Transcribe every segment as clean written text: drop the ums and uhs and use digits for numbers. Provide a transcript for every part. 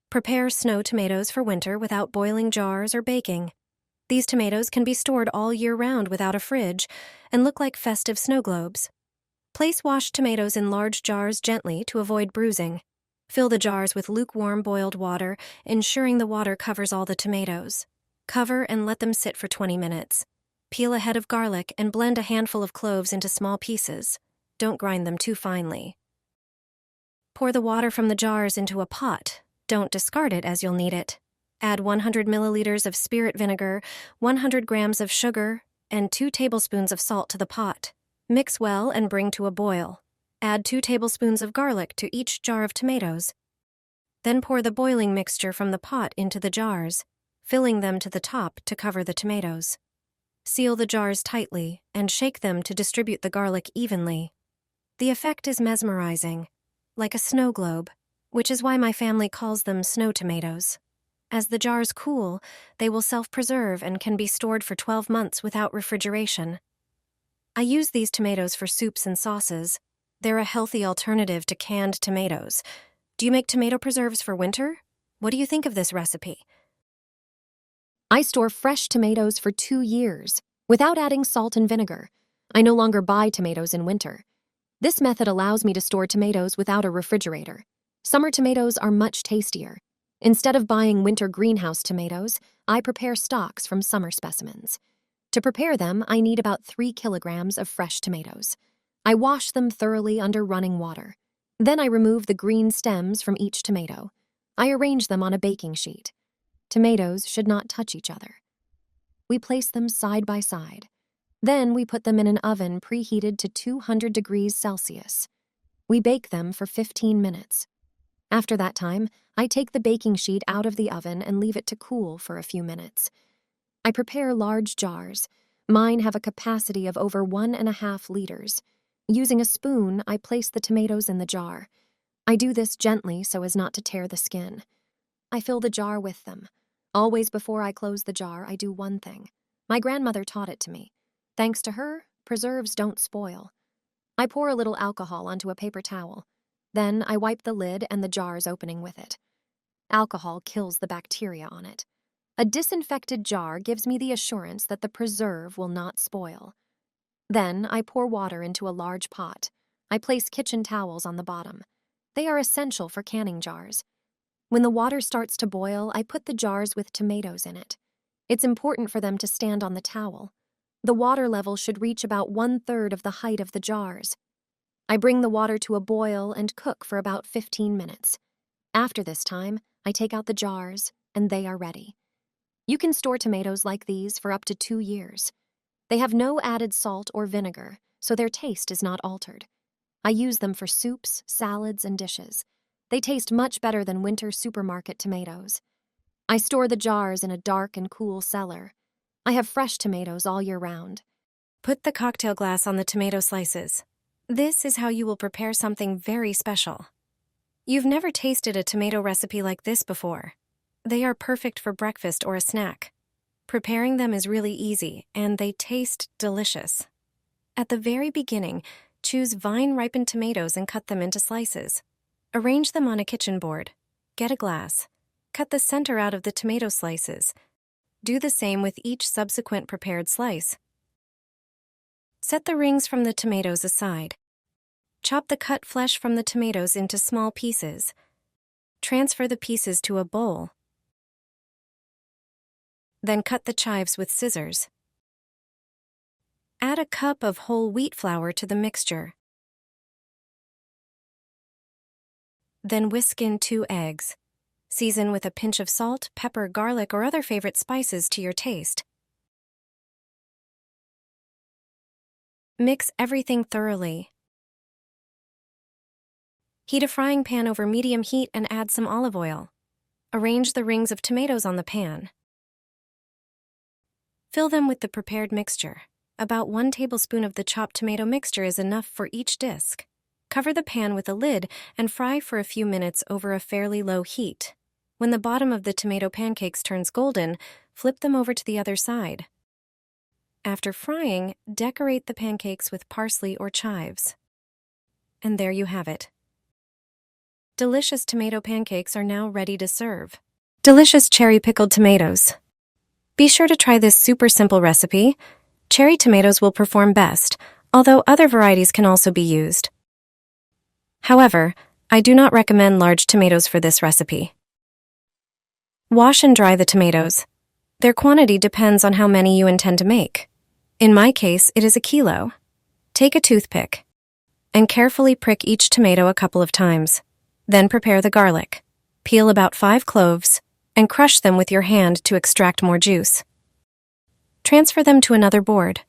Prepare snow tomatoes for winter without boiling jars or baking. These tomatoes can be stored all year round without a fridge and look like festive snow globes. Place washed tomatoes in large jars gently to avoid bruising. Fill the jars with lukewarm boiled water, ensuring the water covers all the tomatoes. Cover and let them sit for 20 minutes. Peel a head of garlic and blend a handful of cloves into small pieces. Don't grind them too finely. Pour the water from the jars into a pot. Don't discard it as you'll need it. Add 100 milliliters of spirit vinegar, 100 grams of sugar, and 2 tablespoons of salt to the pot. Mix well and bring to a boil. Add 2 tablespoons of garlic to each jar of tomatoes. Then pour the boiling mixture from the pot into the jars, filling them to the top to cover the tomatoes. Seal the jars tightly and shake them to distribute the garlic evenly. The effect is mesmerizing, like a snow globe, which is why my family calls them snow tomatoes. As the jars cool, they will self-preserve and can be stored for 12 months without refrigeration. I use these tomatoes for soups and sauces. They're a healthy alternative to canned tomatoes. Do you make tomato preserves for winter? What do you think of this recipe? I store fresh tomatoes for 2 years without adding salt and vinegar. I no longer buy tomatoes in winter. This method allows me to store tomatoes without a refrigerator. Summer tomatoes are much tastier. Instead of buying winter greenhouse tomatoes, I prepare stocks from summer specimens. To prepare them, I need about 3 kilograms of fresh tomatoes. I wash them thoroughly under running water. Then I remove the green stems from each tomato. I arrange them on a baking sheet. Tomatoes should not touch each other. We place them side by side. Then we put them in an oven preheated to 200 degrees Celsius. We bake them for 15 minutes. After that time, I take the baking sheet out of the oven and leave it to cool for a few minutes. I prepare large jars. Mine have a capacity of over 1.5 liters. Using a spoon, I place the tomatoes in the jar. I do this gently so as not to tear the skin. I fill the jar with them. Always before I close the jar, I do one thing. My grandmother taught it to me. Thanks to her, preserves don't spoil. I pour a little alcohol onto a paper towel. Then I wipe the lid and the jar's opening with it. Alcohol kills the bacteria on it. A disinfected jar gives me the assurance that the preserve will not spoil. Then I pour water into a large pot. I place kitchen towels on the bottom. They are essential for canning jars. When the water starts to boil, I put the jars with tomatoes in it. It's important for them to stand on the towel. The water level should reach about 1/3 of the height of the jars. I bring the water to a boil and cook for about 15 minutes. After this time, I take out the jars, and they are ready. You can store tomatoes like these for up to 2 years. They have no added salt or vinegar, so their taste is not altered. I use them for soups, salads, and dishes. They taste much better than winter supermarket tomatoes. I store the jars in a dark and cool cellar. I have fresh tomatoes all year round. Put the cocktail glass on the tomato slices. This is how you will prepare something very special. You've never tasted a tomato recipe like this before. They are perfect for breakfast or a snack. Preparing them is really easy, and they taste delicious. At the very beginning, choose vine-ripened tomatoes and cut them into slices. Arrange them on a kitchen board. Get a glass. Cut the center out of the tomato slices. Do the same with each subsequent prepared slice. Set the rings from the tomatoes aside. Chop the cut flesh from the tomatoes into small pieces. Transfer the pieces to a bowl. Then cut the chives with scissors. Add a cup of whole wheat flour to the mixture. Then whisk in 2 eggs. Season with a pinch of salt, pepper, garlic, or other favorite spices to your taste. Mix everything thoroughly. Heat a frying pan over medium heat and add some olive oil. Arrange the rings of tomatoes on the pan. Fill them with the prepared mixture. About 1 tablespoon of the chopped tomato mixture is enough for each disc. Cover the pan with a lid and fry for a few minutes over a fairly low heat. When the bottom of the tomato pancakes turns golden, flip them over to the other side. After frying, decorate the pancakes with parsley or chives. And there you have it. Delicious tomato pancakes are now ready to serve. Delicious cherry pickled tomatoes. Be sure to try this super simple recipe. Cherry tomatoes will perform best, although other varieties can also be used. However, I do not recommend large tomatoes for this recipe. Wash and dry the tomatoes. Their quantity depends on how many you intend to make. In my case, it is a kilo. Take a toothpick and carefully prick each tomato a couple of times. Then prepare the garlic. Peel about 5 cloves and crush them with your hand to extract more juice. Transfer them to another board.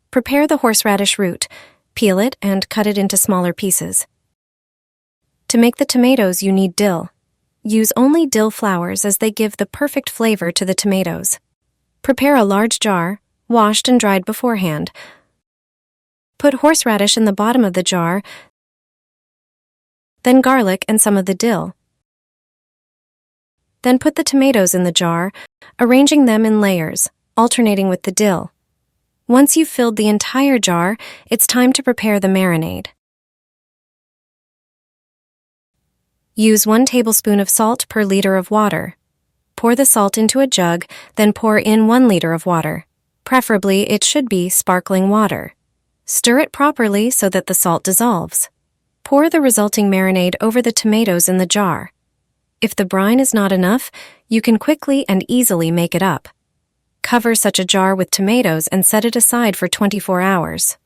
Prepare the horseradish root. Peel it and cut it into smaller pieces. To make the tomatoes, you need dill. Use only dill flowers as they give the perfect flavor to the tomatoes. Prepare a large jar, washed and dried beforehand. Put horseradish in the bottom of the jar, then garlic and some of the dill. Then put the tomatoes in the jar, arranging them in layers, alternating with the dill. Once you've filled the entire jar, it's time to prepare the marinade. Use 1 tablespoon of salt per liter of water. Pour the salt into a jug, then pour in 1 liter of water. Preferably, it should be sparkling water. Stir it properly so that the salt dissolves. Pour the resulting marinade over the tomatoes in the jar. If the brine is not enough, you can quickly and easily make it up. Cover such a jar with tomatoes and set it aside for 24 hours.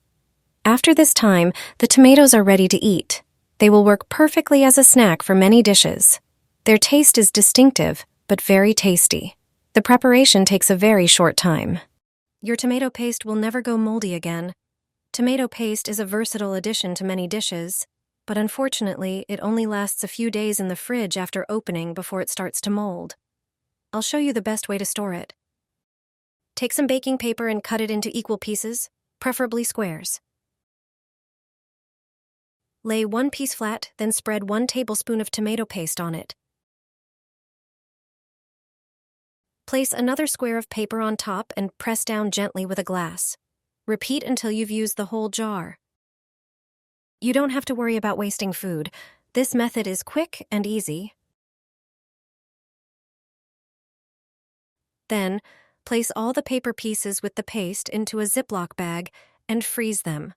After this time, the tomatoes are ready to eat. They will work perfectly as a snack for many dishes. Their taste is distinctive, but very tasty. The preparation takes a very short time. Your tomato paste will never go moldy again. Tomato paste is a versatile addition to many dishes, but unfortunately, it only lasts a few days in the fridge after opening before it starts to mold. I'll show you the best way to store it. Take some baking paper and cut it into equal pieces, preferably squares. Lay 1 piece flat, then spread 1 tablespoon of tomato paste on it. Place another square of paper on top and press down gently with a glass. Repeat until you've used the whole jar. You don't have to worry about wasting food. This method is quick and easy. Then, place all the paper pieces with the paste into a Ziploc bag and freeze them.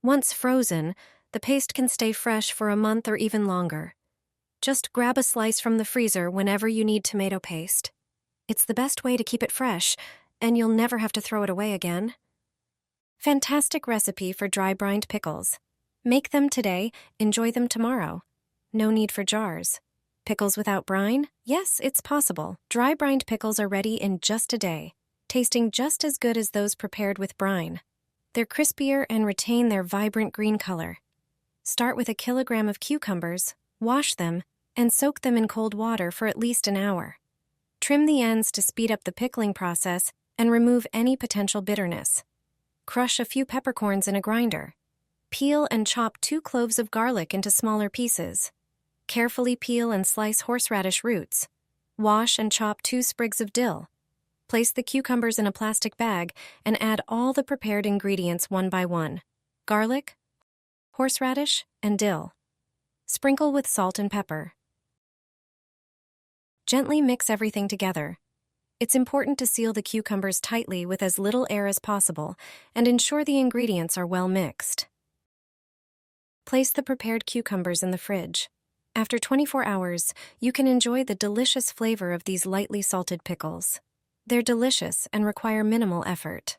Once frozen, the paste can stay fresh for a month or even longer. Just grab a slice from the freezer whenever you need tomato paste. It's the best way to keep it fresh, and you'll never have to throw it away again. Fantastic recipe for dry-brined pickles. Make them today, enjoy them tomorrow. No need for jars. Pickles without brine? Yes, it's possible. Dry-brined pickles are ready in just a day, tasting just as good as those prepared with brine. They're crispier and retain their vibrant green color. Start with a kilogram of cucumbers, wash them, and soak them in cold water for at least an hour. Trim the ends to speed up the pickling process and remove any potential bitterness. Crush a few peppercorns in a grinder. Peel and chop 2 cloves of garlic into smaller pieces. Carefully peel and slice horseradish roots. Wash and chop 2 sprigs of dill. Place the cucumbers in a plastic bag and add all the prepared ingredients one by one: garlic, horseradish, and dill. Sprinkle with salt and pepper. Gently mix everything together. It's important to seal the cucumbers tightly with as little air as possible and ensure the ingredients are well mixed. Place the prepared cucumbers in the fridge. After 24 hours, you can enjoy the delicious flavor of these lightly salted pickles. They're delicious and require minimal effort.